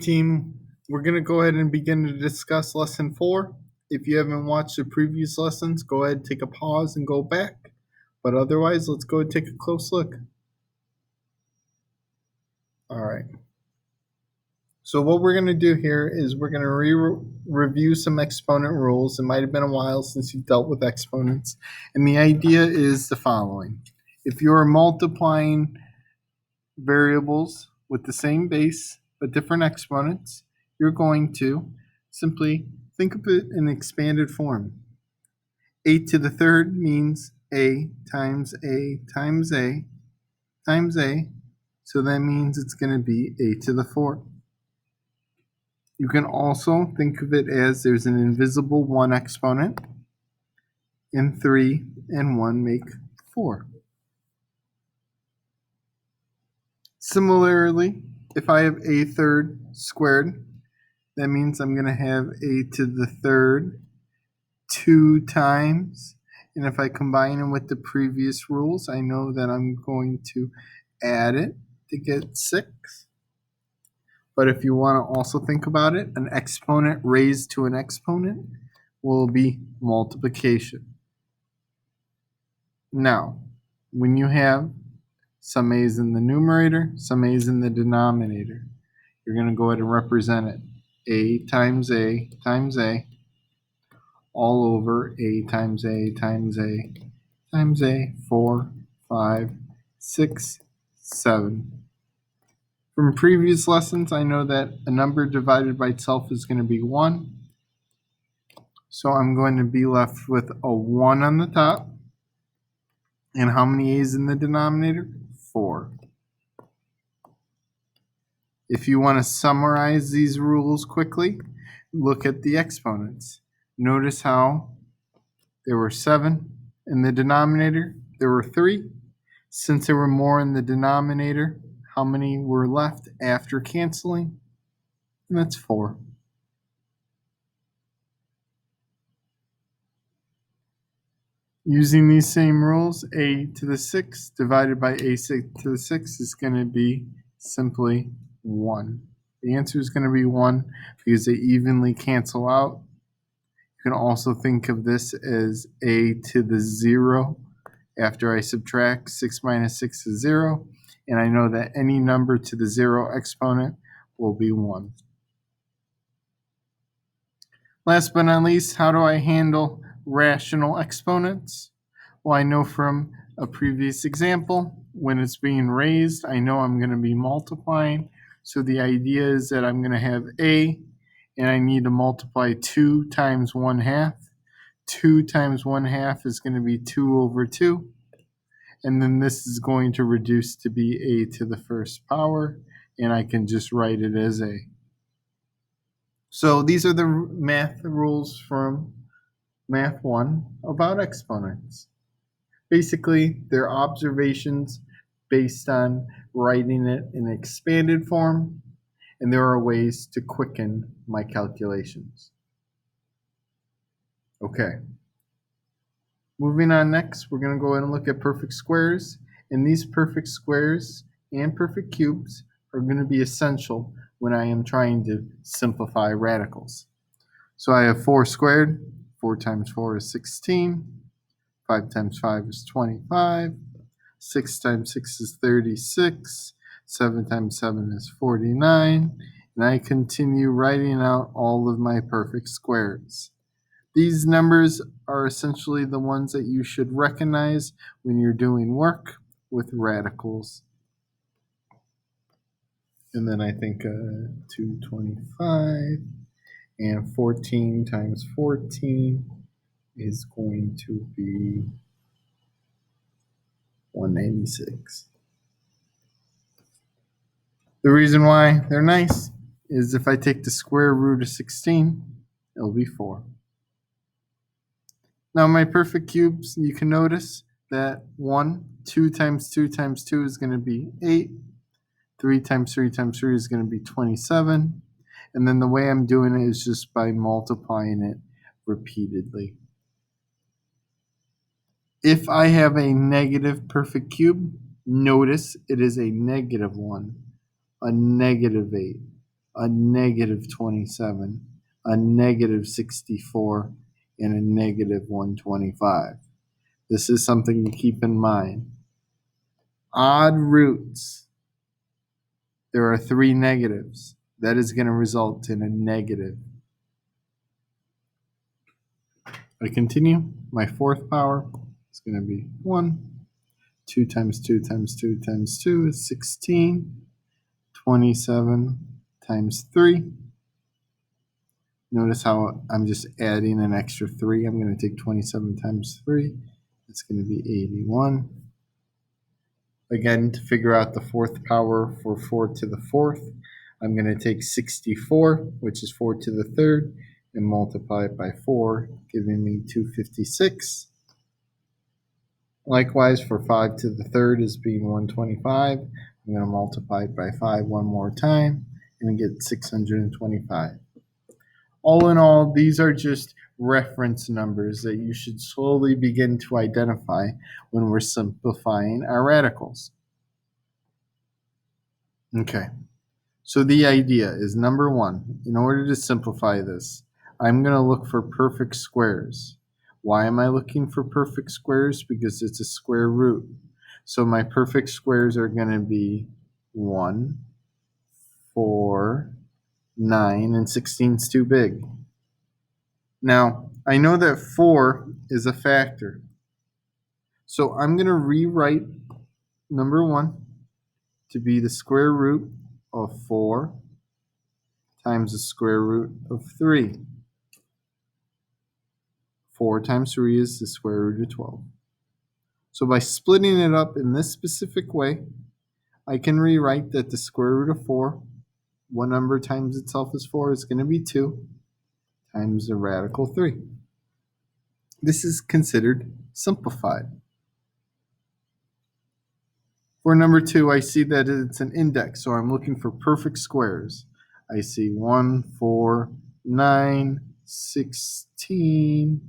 Team, we're going to go ahead and begin to discuss lesson 4. If you haven't watched the previous lessons, go ahead, take a pause and go back. But otherwise, let's go and take a close look. All right. So what we're going to do here is we're going to review some exponent rules. It might have been a while since you've dealt with exponents. And the idea is the following. If you're multiplying variables with the same base but different exponents, you're going to simply think of it in expanded form. A to the third means A times A times A times A, so that means it's going to be A to the fourth. You can also think of it as there's an invisible 1 exponent, and 3 and 1 make 4. Similarly, if I have a third squared, that means I'm going to have a to the third 2 times. And if I combine them with the previous rules, I know that I'm going to add it to get 6. But if you want to also think about it, an exponent raised to an exponent will be multiplication. Now, when you have some a's in the numerator, some a's in the denominator, you're going to go ahead and represent it. A times A times A all over A times A times A times A, 4, 5, 6, 7. From previous lessons, I know that a number divided by itself is going to be 1. So I'm going to be left with a 1 on the top. And how many a's in the denominator? 4. If you want to summarize these rules quickly, look at the exponents. Notice how there were 7 in the denominator. There were 3. Since there were more in the denominator, how many were left after canceling? And that's 4. Using these same rules, a to the 6 divided by a to the 6 is going to be simply 1. The answer is going to be 1 because they evenly cancel out. You can also think of this as a to the 0 after I subtract 6 minus 6 is 0. And I know that any number to the 0 exponent will be 1. Last but not least, how do I handle rational exponents? Well, I know from a previous example, when it's being raised, I know I'm going to be multiplying. So the idea is that I'm going to have a, and I need to multiply 2 times 1/2. 2 times 1/2 is going to be 2 over 2. And then this is going to reduce to be a to the first power, and I can just write it as a. So these are the math rules from Math 1 about exponents. Basically, they're observations based on writing it in expanded form, and there are ways to quicken my calculations. Okay. Moving on next, we're going to go ahead and look at perfect squares, and these perfect squares and perfect cubes are going to be essential when I am trying to simplify radicals. So I have 4 squared. 4 times 4 is 16. 5 times 5 is 25. 6 times 6 is 36. 7 times 7 is 49. And I continue writing out all of my perfect squares. These numbers are essentially the ones that you should recognize when you're doing work with radicals. And then I think 225 and 14 times 14 is going to be 196. The reason why they're nice is if I take the square root of 16, it'll be 4. Now my perfect cubes, you can notice that 2 times 2 times 2 is going to be 8. 3 times 3 times 3 is going to be 27. And then the way I'm doing it is just by multiplying it repeatedly. If I have a negative perfect cube, notice it is a -1, a -8, a negative 27, a negative 64, and a negative 125. This is something to keep in mind. Odd roots, there are 3 negatives. That is going to result in a negative. I continue. My fourth power is going to be 1. 2 times 2 times 2 times 2 is 16. 27 times 3. Notice how I'm just adding an extra 3. I'm going to take 27 times 3. It's going to be 81. Again, to figure out the fourth power for 4 to the fourth, I'm going to take 64, which is 4 to the third, and multiply it by 4, giving me 256. Likewise, for 5 to the third is being 125. I'm going to multiply it by 5 one more time and get 625. All in all, these are just reference numbers that you should slowly begin to identify when we're simplifying our radicals. Okay, so the idea is, number 1, in order to simplify this, I'm going to look for perfect squares. Why am I looking for perfect squares? Because it's a square root. So my perfect squares are going to be 1, 4, 9, and 16 is too big. Now, I know that 4 is a factor. So I'm going to rewrite number 1 to be the square root of 4 times the square root of 3. 4 times 3 is the square root of 12. So by splitting it up in this specific way, I can rewrite that the square root of 4, one number times itself is 4, is going to be 2 times the radical 3. This is considered simplified. For number 2, I see that it's an index, so I'm looking for perfect squares. I see 1, 4, 9, 16,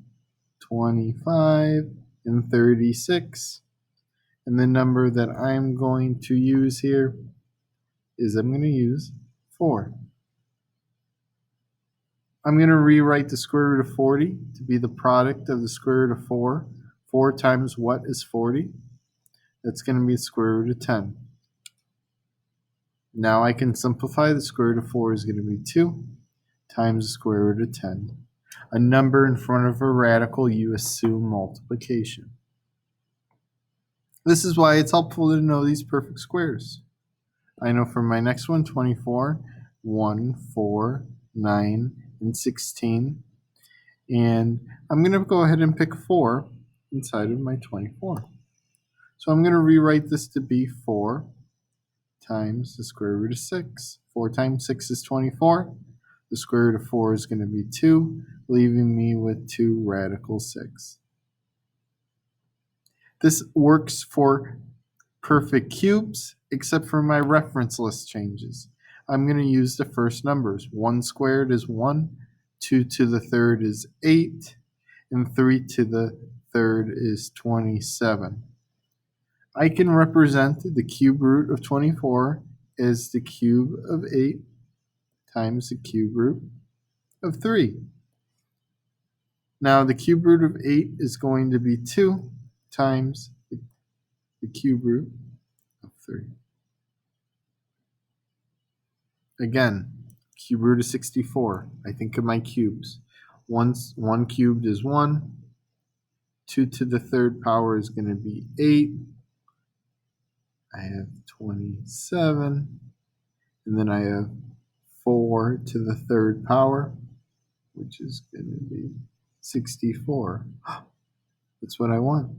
25, and 36. And the number that I'm going to use here is I'm going to use 4. I'm going to rewrite the square root of 40 to be the product of the square root of 4. 4 times what is 40? That's going to be the square root of 10. Now I can simplify. The square root of 4 is going to be 2 times the square root of 10. A number in front of a radical, you assume multiplication. This is why it's helpful to know these perfect squares. I know for my next one, 24, 1, 4, 9, and 16. And I'm going to go ahead and pick 4 inside of my 24. So I'm going to rewrite this to be 4 times the square root of 6. 4 times 6 is 24. The square root of 4 is going to be 2, leaving me with 2 radical 6. This works for perfect cubes, except for my reference list changes. I'm going to use the first numbers. 1 squared is 1, 2 to the third is 8, and 3 to the third is 27. I can represent the cube root of 24 as the cube of 8 times the cube root of 3. Now the cube root of 8 is going to be 2 times the cube root of 3. Again, cube root of 64. I think of my cubes. 1 cubed is 1. 2 to the third power is going to be 8. I have 27. And then I have 4 to the third power, which is going to be 64. That's what I want.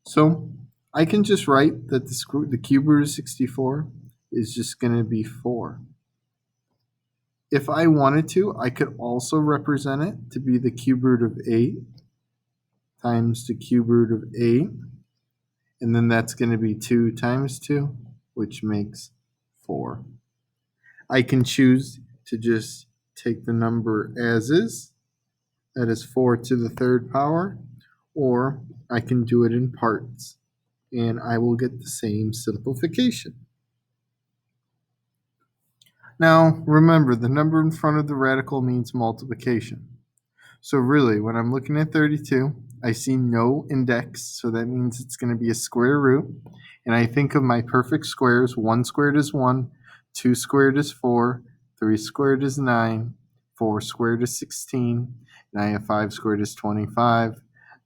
So I can just write that the cube root of 64 is just going to be 4. If I wanted to, I could also represent it to be the cube root of 8 times the cube root of 8. And then that's going to be 2 times 2, which makes 4. I can choose to just take the number as is, that is 4 to the third power, or I can do it in parts, and I will get the same simplification. Now, remember, the number in front of the radical means multiplication. So really, when I'm looking at 32, I see no index, so that means it's going to be a square root. And I think of my perfect squares. 1 squared is 1, 2 squared is 4, 3 squared is 9, 4 squared is 16, and I have 5 squared is 25,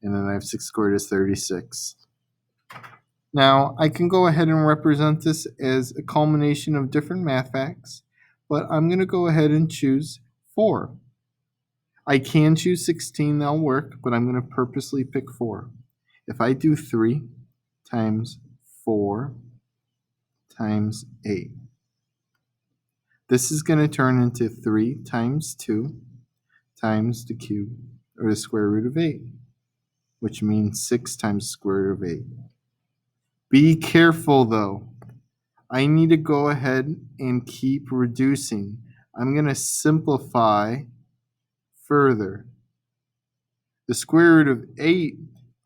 and then I have 6 squared is 36. Now, I can go ahead and represent this as a culmination of different math facts, but I'm going to go ahead and choose 4. I can choose 16, that'll work, but I'm going to purposely pick 4. If I do 3 times 4 times 8, this is going to turn into 3 times 2 times the cube, or the square root of 8, which means 6 times the square root of 8. Be careful though. I need to go ahead and keep reducing. I'm going to simplify further. The square root of 8,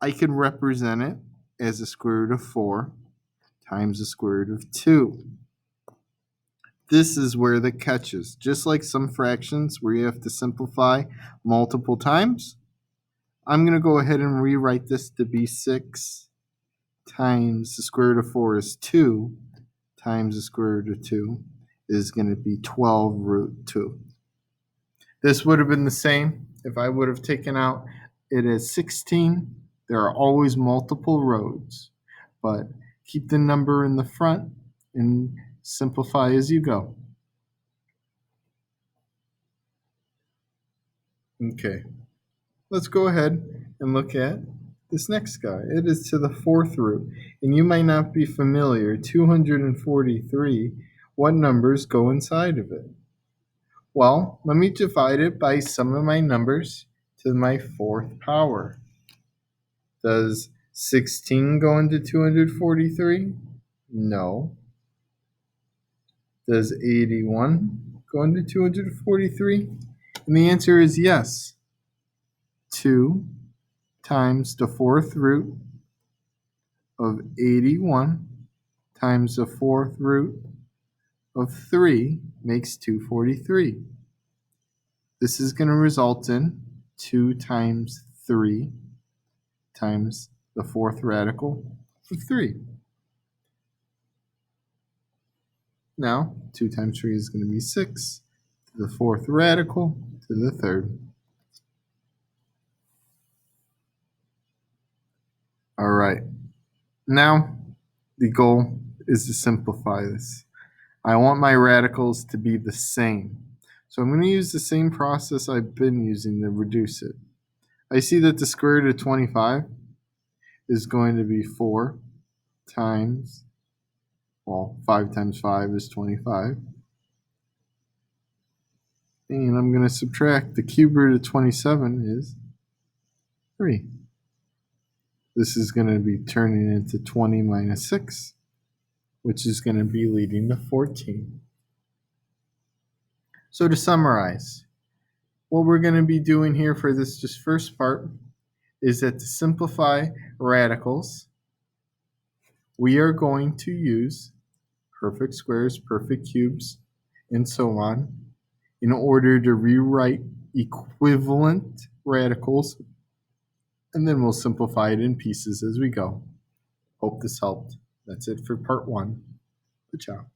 I can represent it as the square root of 4 times the square root of 2. This is where the catch is. Just like some fractions where you have to simplify multiple times, I'm going to go ahead and rewrite this to be 6 times the square root of 4 is 2 times the square root of 2 is going to be 12 root 2. This would have been the same if I would have taken out it as 16. There are always multiple rows, but keep the number in the front and simplify as you go. Okay, let's go ahead and look at this next guy. It is to the 4th root, and you might not be familiar. 243, what numbers go inside of it? Well, let me divide it by some of my numbers to my 4th power. Does 16 go into 243? No. Does 81 go into 243? And the answer is yes. 2 times the 4th root of 81 times the 4th root of 3 makes 243. This is going to result in 2 times 3 times the 4th radical of 3. Now, 2 times 3 is going to be 6 to the 4th radical to the 3rd. All right. Now, the goal is to simplify this. I want my radicals to be the same. So I'm going to use the same process I've been using to reduce it. I see that the square root of 25 is going to be 4 times, 5 times 5 is 25. And I'm going to subtract the cube root of 27 is 3. This is going to be turning into 20 minus 6, which is going to be leading to 14. So to summarize, what we're going to be doing here for this just first part is that to simplify radicals, we are going to use perfect squares, perfect cubes, and so on in order to rewrite equivalent radicals, and then we'll simplify it in pieces as we go. Hope this helped. That's it for part 1. Good job.